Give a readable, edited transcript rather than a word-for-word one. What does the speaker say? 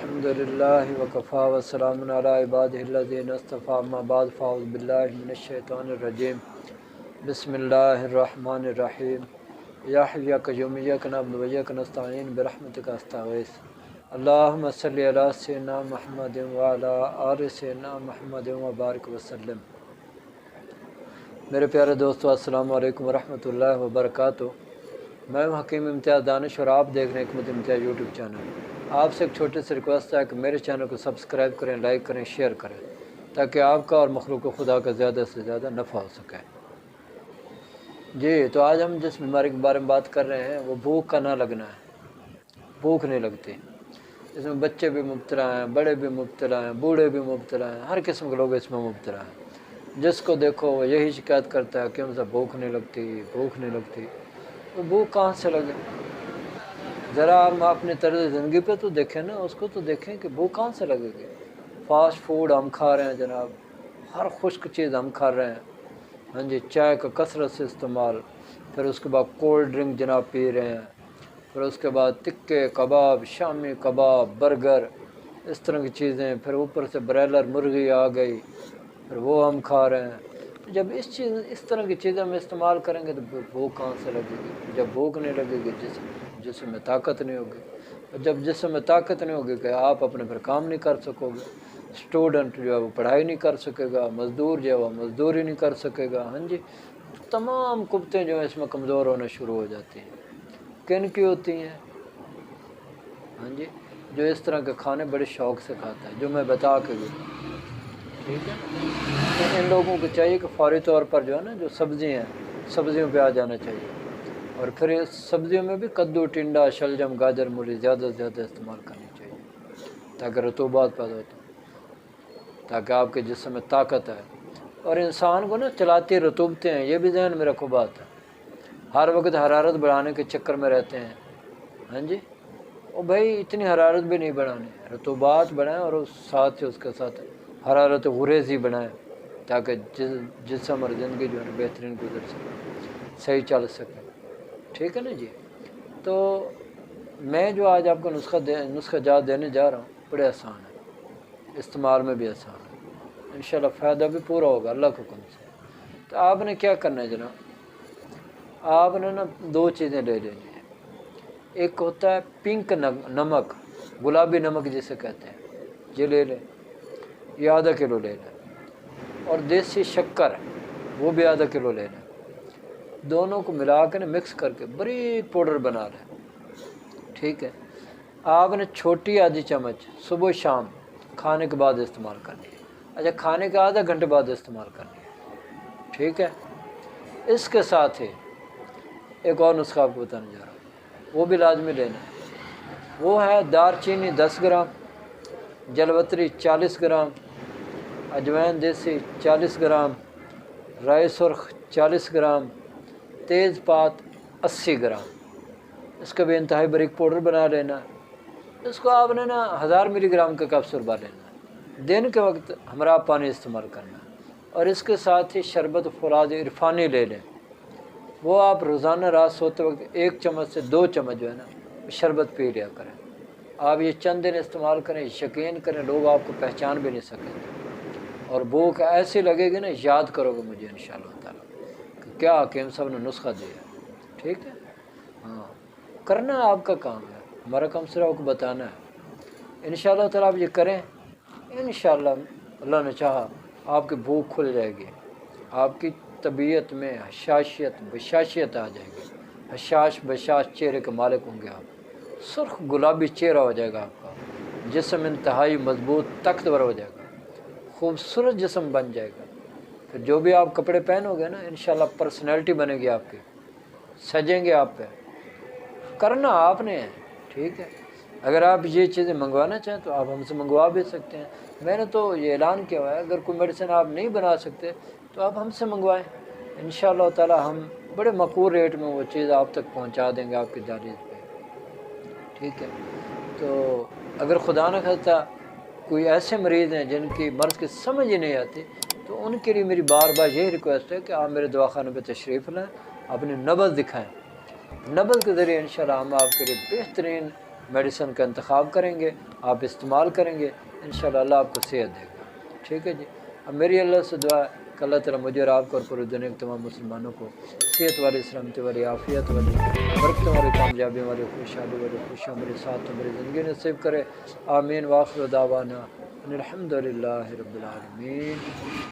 الحمدللہ وکفا وسلام علی عبادہ الذین اصطفیٰ اما بعد فاعوذ باللہ من الشیطان الرجیم بسم اللہ الرحمن الرحیم یا حی یا قیوم ایاک نعبد و ایاک نستعین برحمتک استغیث اللہم صلی علی سیدنا محمد وعلی آل سیدنا محمد وبارک وسلم۔ میرے پیارے دوستو، السلام علیکم ورحمۃ اللہ وبرکاتہ۔ میں ہوں حکیم امتیاز دانش اور آپ دیکھ رہے ہیں حکمت امتیاز یوٹیوب چینل۔ آپ سے ایک چھوٹی سی ریکویسٹ ہے کہ میرے چینل کو سبسکرائب کریں، لائک کریں، شیئر کریں، تاکہ آپ کا اور مخلوق خدا کا زیادہ سے زیادہ نفع ہو سکے۔ جی، تو آج ہم جس بیماری کے بارے میں بات کر رہے ہیں وہ بھوک کا نہ لگنا ہے۔ بھوک نہیں لگتی، اس میں بچے بھی مبتلا ہیں، بڑے بھی مبتلا ہیں، بوڑھے بھی مبتلا ہیں، ہر قسم کے لوگ اس میں مبتلا ہیں۔ جس کو دیکھو وہ یہی شکایت کرتا ہے کہ ہم سے بھوک نہیں لگتی، بھوک نہیں لگتی۔ تو بھوک کہاں سے لگے؟ ذرا ہم اپنے طرز زندگی پہ تو دیکھیں نا، اس کو تو دیکھیں کہ بھوک کہاں سے لگے گی۔ فاسٹ فوڈ ہم کھا رہے ہیں جناب، ہر خشک چیز ہم کھا رہے ہیں، ہاں جی، چائے کا کثرت سے استعمال، پھر اس کے بعد کولڈ ڈرنک جناب پی رہے ہیں، پھر اس کے بعد تکے کباب، شامی کباب، برگر، اس طرح کی چیزیں، پھر اوپر سے برائلر مرغی آ گئی، پھر وہ ہم کھا رہے ہیں۔ جب اس طرح کی چیزیں ہم استعمال کریں گے تو بھوک کہاں سے لگے گی؟ جب بھوک نہیں لگے گی، جسم میں طاقت نہیں ہوگی، اور جب جسم میں طاقت نہیں ہوگی کہ آپ اپنے پھر کام نہیں کر سکو گے۔ اسٹوڈنٹ جو ہے وہ پڑھائی نہیں کر سکے گا، مزدور جو ہے وہ مزدوری نہیں کر سکے گا، ہاں جی۔ تمام قوتیں جو ہیں اس میں کمزور ہونا شروع ہو جاتی ہیں۔ کن کی ہوتی ہیں؟ ہاں جی، جو اس طرح کے کھانے بڑے شوق سے کھاتا ہے، جو میں بتا کے گیا، ٹھیک ہے۔ تو ان لوگوں کو چاہیے کہ فوری طور پر جو ہے نا، جو سبزی ہیں، سبزیوں پہ آ جانا چاہیے، اور پھر اس سبزیوں میں بھی کدو، ٹنڈا، شلجم، گاجر، مولی زیادہ سے زیادہ استعمال کرنی چاہیے، تاکہ رطوبات پیدا ہوتی، تاکہ آپ کے جسم میں طاقت آئے۔ اور انسان کو نا چلاتی رطوبتیں ہیں، یہ بھی ذہن میں رکھو بات ہے۔ ہر وقت حرارت بڑھانے کے چکر میں رہتے ہیں، ہاں جی، وہ بھائی اتنی حرارت بھی نہیں بڑھانی، رطوبات بڑھائیں اور ساتھ ہی اس کے ساتھ حرارت غریزی بڑھائیں، تاکہ جسم اور زندگی جو ہے بہترین گزر سکے، صحیح چل سکے، ٹھیک ہے نا جی۔ تو میں جو آج آپ کو نسخہ جات دینے جا رہا ہوں، بڑے آسان ہے، استعمال میں بھی آسان ہے، انشاءاللہ فائدہ بھی پورا ہوگا اللہ کے حکم سے۔ تو آپ نے کیا کرنا ہے جناب؟ آپ نے نا دو چیزیں لے لینی ہیں۔ ایک ہوتا ہے پنک نمک، گلابی نمک جسے کہتے ہیں، یہ لے لیں، یہ آدھا کلو لے لیں، اور دیسی شکر، وہ بھی آدھا کلو لے لیں۔ دونوں کو ملا کے نا مکس کر کے باریک پاؤڈر بنا لیں، ٹھیک ہے۔ آپ نے چھوٹی آدھی چمچ صبح شام کھانے کے بعد استعمال کرنی ہے، اچھا کھانے کے آدھا گھنٹے بعد استعمال کرنی ہے، ٹھیک ہے۔ اس کے ساتھ ہی ایک اور نسخہ آپ کو بتانے جا رہا ہوں، وہ بھی لازمی لینا ہے۔ وہ ہے دار چینی 10 گرام، جلوتری 40 گرام، اجوائن دیسی 40 گرام، رائی سرخ 40 گرام، تیز پات 80 گرام۔ اس کا بھی انتہائی باریک پاؤڈر بنا لینا ہے۔ اس کو آپ نے نا 1000 ملی گرام کا کیپسول بنا لینا ہے، دن کے وقت ہمراہ پانی استعمال کرنا ہے۔ اور اس کے ساتھ ہی شربت فولاد عرفانی لے لیں، وہ آپ روزانہ رات سوتے وقت 1 چمچ سے 2 چمچ جو ہے نا شربت پی لیا کریں۔ آپ یہ چند دن استعمال کریں، یقین کریں لوگ آپ کو پہچان بھی نہیں سکیں، اور بھوک ایسی لگے گی نا، یاد کرو گے مجھے انشاءاللہ تعالیٰ کہ کیا حکیم صاحب نے نسخہ دیا ہے، ٹھیک ہے۔ ہاں، کرنا آپ کا کام ہے، ہمارا کام صرف آپ کو بتانا ہے۔ انشاءاللہ تعالیٰ آپ یہ کریں، انشاءاللہ اللہ نے چاہا آپ کی بھوک کھل جائے گی، آپ کی طبیعت میں حشاشیت بشاشیت آ جائے گی، حشاش بشاش چہرے کے مالک ہوں گے آپ، سرخ گلابی چہرہ ہو جائے گا آپ کا، جسم انتہائی مضبوط طاقتور ہو جائے گا، خوبصورت جسم بن جائے گا۔ پھر جو بھی آپ کپڑے پہنو گے نا، انشاءاللہ پرسنالٹی بنے گی آپ کی، سجیں گے آپ پہ۔ کرنا آپ نے ہے، ٹھیک ہے۔ اگر آپ یہ چیزیں منگوانا چاہیں تو آپ ہم سے منگوا بھی سکتے ہیں۔ میں نے تو یہ اعلان کیا ہوا ہے، اگر کوئی میڈیسن آپ نہیں بنا سکتے تو آپ ہم سے منگوائیں، انشاءاللہ تعالیٰ ہم بڑے مقبول ریٹ میں وہ چیز آپ تک پہنچا دیں گے، آپ کی دہلیز پہ، ٹھیک ہے۔ تو اگر خدا نہ خواستہ کوئی ایسے مریض ہیں جن کی مرض کی سمجھ ہی نہیں آتی، تو ان کے لیے میری بار بار یہی ریکویسٹ ہے کہ آپ میرے دواخانے پہ تشریف لائیں، اپنی نبض دکھائیں، نبض کے ذریعے انشاءاللہ ہم آپ کے لیے بہترین میڈیسن کا انتخاب کریں گے، آپ استعمال کریں گے، انشاءاللہ اللہ آپ کو صحت دے گا۔ ٹھیک ہے جی۔ اب میری اللہ سے دعا ہے کہ اللہ تعالیٰ مجھے اور آپ کو اور پورے دنیا کے تمام مسلمانوں کو صحت والی، سلامتی والی، عافیت والی، برکتوں والی، کامیابی والی، خوشحالی والی، خوشیاں میرے ساتھ میری زندگی نصیب کرے۔ آمین۔ وآخر دعوانا ان الحمد للہ رب العالمین۔